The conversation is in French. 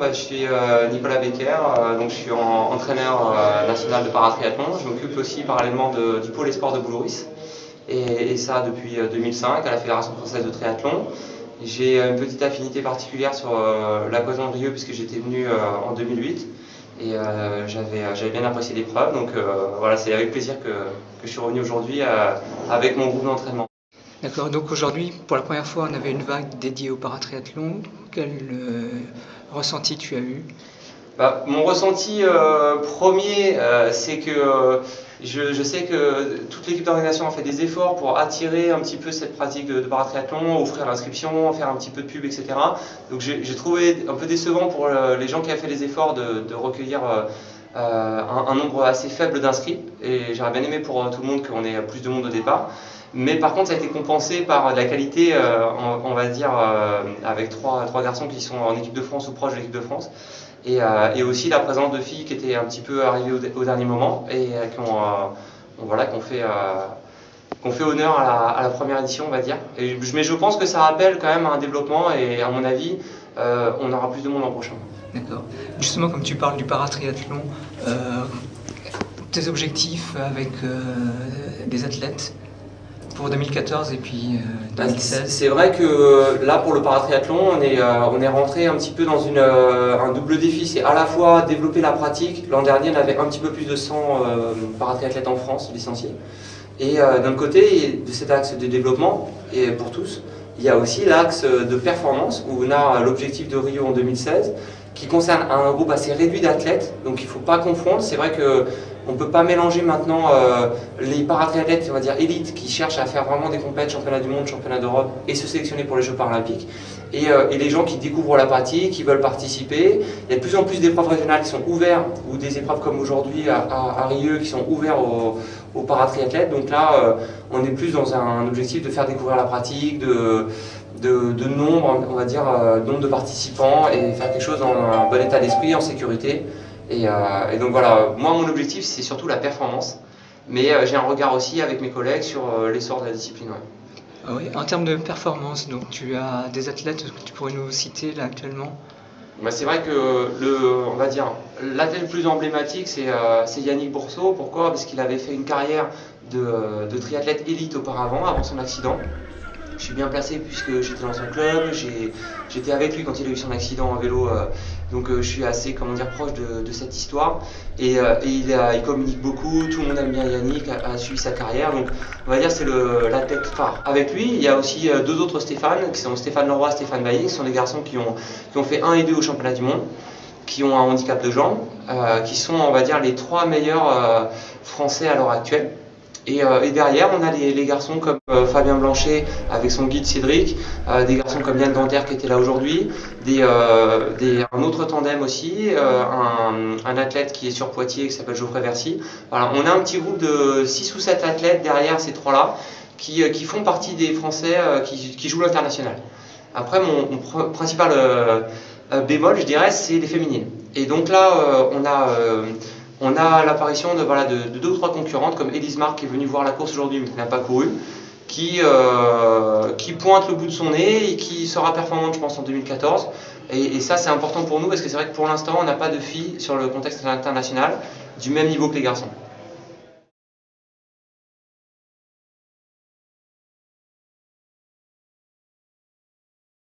Je suis Nicolas Becker, donc je suis entraîneur national de paratriathlon. Je m'occupe aussi parallèlement du pôle et sport de Boulouris, et ça depuis 2005 à la Fédération française de triathlon. J'ai une petite affinité particulière sur l'aquathlon de Rio puisque j'étais venu en 2008 et j'avais bien apprécié l'épreuve. Donc voilà, c'est avec plaisir que je suis revenu aujourd'hui avec mon groupe d'entraînement. D'accord, donc aujourd'hui, pour la première fois, on avait une vague dédiée au paratriathlon. Quel ressenti tu as eu? Mon ressenti premier, c'est que je sais que toute l'équipe d'organisation a fait des efforts pour attirer un petit peu cette pratique de paratriathlon, offrir l'inscription, faire un petit peu de pub, etc. Donc j'ai trouvé un peu décevant pour les gens qui ont fait les efforts de recueillir un nombre assez faible d'inscrits. Et j'aurais bien aimé pour tout le monde qu'on ait plus de monde au départ. Mais par contre, ça a été compensé par de la qualité, on va dire, avec trois garçons qui sont en équipe de France ou proches de l'équipe de France. Et aussi la présence de filles qui étaient un petit peu arrivées au dernier moment et qu'on fait honneur à la première édition, on va dire. Mais je pense que ça rappelle quand même un développement et à mon avis, on aura plus de monde l'an prochain. D'accord. Justement, comme tu parles du paratriathlon, tes objectifs avec des athlètes pour 2014 et puis 2016. C'est vrai que là pour le paratriathlon on est rentré un petit peu dans un double défi, c'est à la fois développer la pratique. L'an dernier on avait un petit peu plus de 100 paratriathlètes en France licenciés, et d'un côté de cet axe de développement et pour tous, il y a aussi l'axe de performance où on a l'objectif de Rio en 2016 qui concerne un groupe assez réduit d'athlètes, donc il ne faut pas confondre. C'est vrai qu'on ne peut pas mélanger maintenant les paratriathlètes, on va dire élites, qui cherchent à faire vraiment des compétitions, championnats du monde, championnats d'Europe et se sélectionner pour les Jeux paralympiques, et les gens qui découvrent la pratique, qui veulent participer. Il y a de plus en plus d'épreuves régionales qui sont ouvertes, ou des épreuves comme aujourd'hui à Rieux qui sont ouvertes aux paratriathlètes. Donc là, on est plus dans un objectif de faire découvrir la pratique, de nombre, on va dire, nombre de participants, et faire quelque chose dans un bon état d'esprit, en sécurité. Et donc voilà, moi mon objectif c'est surtout la performance, mais j'ai un regard aussi avec mes collègues sur l'essor de la discipline. Ouais. Ah oui, en termes de performance, donc tu as des athlètes que tu pourrais nous citer là actuellement? C'est vrai que on va dire, l'athlète le plus emblématique c'est Yannick Bourseau. Pourquoi? Parce qu'il avait fait une carrière de triathlète élite auparavant, avant son accident. Je suis bien placé puisque j'étais dans son club, j'étais avec lui quand il a eu son accident en vélo, donc je suis assez, comment dire, proche de cette histoire. Et il communique beaucoup, tout le monde aime bien Yannick, a suivi sa carrière, donc on va dire c'est l'athlète phare. Avec lui, il y a aussi deux autres Stéphane, qui sont Stéphane Leroy et Stéphane Bailly, qui sont des garçons qui ont fait 1 et 2 au championnat du monde, qui ont un handicap de jambes, qui sont, on va dire, les 3 meilleurs français à l'heure actuelle. Et derrière, on a les garçons comme Fabien Blanchet avec son guide Cédric, des garçons comme Yann Danter qui était là aujourd'hui, un autre tandem aussi, un athlète qui est sur Poitiers qui s'appelle Geoffrey Versy. Voilà, on a un petit groupe de 6 ou 7 athlètes derrière ces trois-là qui font partie des Français qui jouent l'international. Après, mon principal bémol, je dirais, c'est les féminines. Et donc là, on a l'apparition de 2 ou 3 concurrentes comme Elise Marc qui est venue voir la course aujourd'hui mais qui n'a pas couru, qui pointe le bout de son nez et qui sera performante, je pense, en 2014. Et ça, c'est important pour nous parce que c'est vrai que pour l'instant, on n'a pas de filles sur le contexte international du même niveau que les garçons.